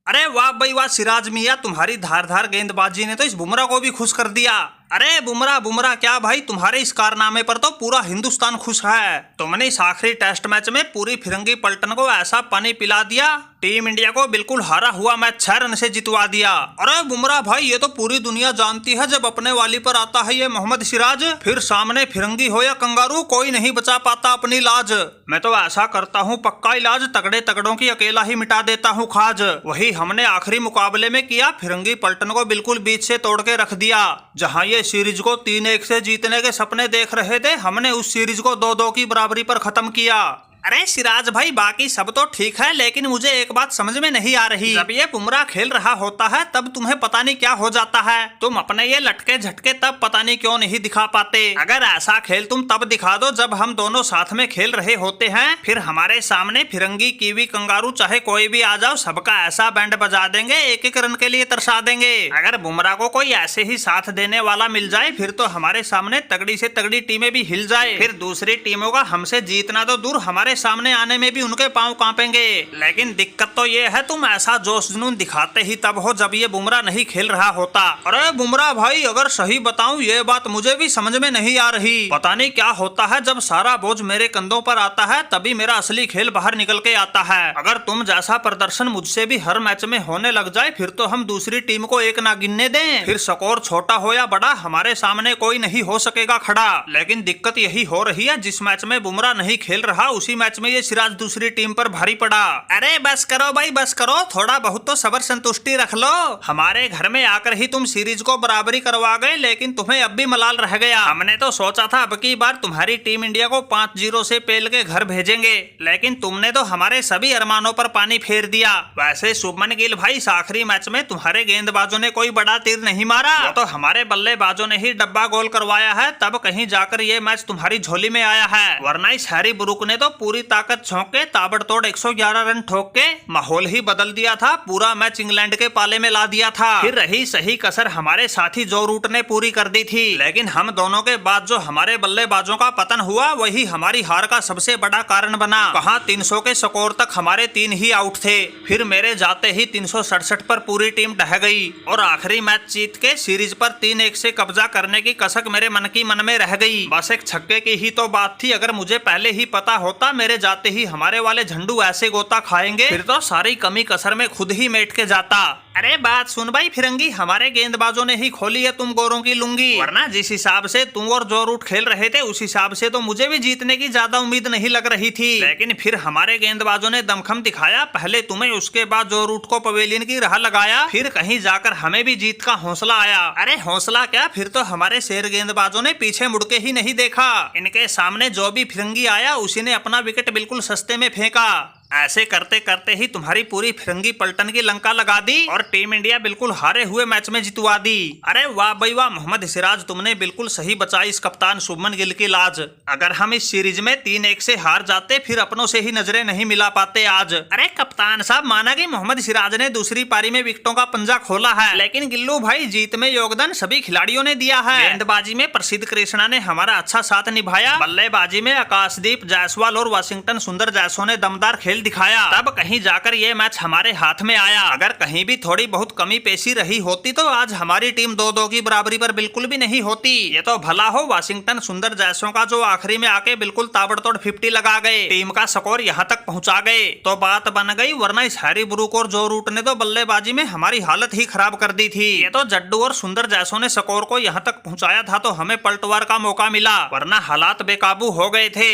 अरे वाह भाई वाह सिराज मियां, तुम्हारी धारदार गेंदबाजी ने तो इस बुमराह को भी खुश कर दिया। अरे बुमराह बुमराह क्या भाई, तुम्हारे इस कारनामे पर तो पूरा हिंदुस्तान खुश है। तुमने इस आखिरी टेस्ट मैच में पूरी फिरंगी पलटन को ऐसा पानी पिला दिया, टीम इंडिया को बिल्कुल हारा हुआ मैच 6 रन से जितवा दिया। अरे बुमराह भाई, ये तो पूरी दुनिया जानती है जब अपने वाली पर आता है ये मोहम्मद सिराज, फिर सामने फिरंगी हो या कंगारू, कोई नहीं बचा पाता अपनी लाज। मैं तो ऐसा करता हूँ पक्का इलाज, तगड़े तगड़ों की अकेला ही मिटा देता हूँ खाज। वही हमने आखिरी मुकाबले में किया, फिरंगी पलटन को बिल्कुल बीच से तोड़ के रख दिया। जहाँ ये सीरीज को 3-1 से जीतने के सपने देख रहे थे, हमने उस सीरीज को 2-2 की बराबरी पर खत्म किया। अरे सिराज भाई, बाकी सब तो ठीक है, लेकिन मुझे एक बात समझ में नहीं आ रही। जब ये बुमराह खेल रहा होता है तब तुम्हें पता नहीं क्या हो जाता है, तुम अपने ये लटके झटके तब पता नहीं क्यों नहीं दिखा पाते। अगर ऐसा खेल तुम तब दिखा दो जब हम दोनों साथ में खेल रहे होते हैं, फिर हमारे सामने फिरंगी कीवी कंगारू चाहे कोई भी आ जाओ, सबका ऐसा बैंड बजा देंगे, एक एक रन के लिए तरसा देंगे। अगर बुमराह को कोई ऐसे ही साथ देने वाला मिल जाए, फिर तो हमारे सामने तगड़ी से तगड़ी टीमें भी हिल जाए, फिर दूसरी टीमों का हमसे जीतना तो दूर, हमारे सामने आने में भी उनके पांव कांपेंगे। लेकिन दिक्कत तो ये है, तुम ऐसा जोश जुनून दिखाते ही तब हो जब ये बुमराह नहीं खेल रहा होता। अरे बुमराह भाई, अगर सही बताऊं ये बात मुझे भी समझ में नहीं आ रही। पता नहीं क्या होता है, जब सारा बोझ मेरे कंधों पर आता है तभी मेरा असली खेल बाहर निकल के आता है। अगर तुम जैसा प्रदर्शन मुझसे भी हर मैच में होने लग जाए, फिर तो हम दूसरी टीम को एक ना गिनने दें, फिर स्कोर छोटा हो या बड़ा, हमारे सामने कोई नहीं हो सकेगा खड़ा। लेकिन दिक्कत यही हो रही है, जिस मैच में बुमराह नहीं खेल रहा उसी मैच में ये सिराज दूसरी टीम पर भारी पड़ा। अरे बस करो भाई बस करो, थोड़ा बहुत तो सबर संतुष्टि रख लो। हमारे घर में आकर ही तुम सीरीज को बराबरी करवा गए, लेकिन तुम्हें अब भी मलाल रह गया। हमने तो सोचा था अब की बार तुम्हारी टीम इंडिया को 5-0 से पेल के घर भेजेंगे, लेकिन तुमने तो हमारे सभी अरमानों पर पानी फेर दिया। वैसे शुभमन गिल भाई, इस आखिरी मैच में तुम्हारे गेंदबाजों ने कोई बड़ा तीर नहीं मारा, वो तो हमारे बल्लेबाजों ने ही डब्बा गोल करवाया है, तब कहीं जाकर ये मैच तुम्हारी झोली में आया है। वरना इस हैरी ब्रूक ने तो पूरी ताकत झोंक के ताबड़तोड़ 111 रन ठोक के माहौल ही बदल दिया था, पूरा मैच इंग्लैंड के पाले में ला दिया था। फिर रही सही कसर हमारे साथी जो रूट ने पूरी कर दी थी, लेकिन हम दोनों के बाद जो हमारे बल्लेबाजों का पतन हुआ, वही हमारी हार का सबसे बड़ा कारण बना। कहां 300 के स्कोर तक हमारे 3 ही आउट थे, फिर मेरे जाते ही 367 पर पूरी टीम ढह गई और आखिरी मैच जीत के सीरीज पर 3-1 से कब्जा करने की कसक मेरे मन की मन में रह गई। बस एक छक्के की ही तो बात थी, अगर मुझे पहले ही पता होता मेरे जाते ही हमारे वाले झंडू ऐसे गोता खाएंगे, फिर तो सारी कमी कसर में खुद ही मेट के जाता। अरे बात सुन भाई फिरंगी, हमारे गेंदबाजों ने ही खोली है तुम गोरों की लुंगी, वरना जिस हिसाब से तुम और जो रूट खेल रहे थे उस हिसाब से तो मुझे भी जीतने की ज्यादा उम्मीद नहीं लग रही थी। लेकिन फिर हमारे गेंदबाजों ने दमखम दिखाया, पहले तुम्हें उसके बाद जो रूट को पवेलियन की राह लगाया, फिर कहीं जाकर हमें भी जीत का हौसला आया। अरे हौसला क्या, फिर तो हमारे शेर गेंदबाजों ने पीछे मुड़ के ही नहीं देखा, इनके सामने जो भी फिरंगी आया उसी ने अपना विकेट बिल्कुल सस्ते में फेंका। ऐसे करते करते ही तुम्हारी पूरी फिरंगी पलटन की लंका लगा दी और टीम इंडिया बिल्कुल हारे हुए मैच में जितवा दी। अरे वाह भाई वाह मोहम्मद सिराज, तुमने बिल्कुल सही बचाई इस कप्तान शुभमन गिल की लाज। अगर हम इस सीरीज में 3-1 से हार जाते, फिर अपनों से ही नजरें नहीं मिला पाते आज। अरे कप्तान साहब, माना कि मोहम्मद सिराज ने दूसरी पारी में विकेटों का पंजा खोला है, लेकिन गिल्लू भाई जीत में योगदान सभी खिलाड़ियों ने दिया है। गेंदबाजी में प्रसिद्ध कृष्णा ने हमारा अच्छा साथ निभाया, बल्लेबाजी में आकाशदीप जायसवाल और वाशिंगटन सुंदर जैसों ने दमदार खेल दिखाया, तब कहीं जाकर ये मैच हमारे हाथ में आया। अगर कहीं भी थोड़ी बहुत कमी पेशी रही होती तो आज हमारी टीम 2-2 की बराबरी पर बिल्कुल भी नहीं होती। ये तो भला हो वाशिंगटन सुंदर जैसों का, जो आखिरी में आके बिल्कुल ताबड़तोड़ 50 लगा गए, टीम का स्कोर यहाँ तक पहुंचा गए तो बात बन गई, वरना इस हैरी ब्रूक और जो रूट ने तो बल्लेबाजी में हमारी हालत ही खराब कर दी थी। ये तो जड्डू और सुंदर जैसों ने स्कोर को यहाँ तक पहुँचाया था तो हमें पलटवार का मौका मिला, वरना हालात बेकाबू हो गए थे।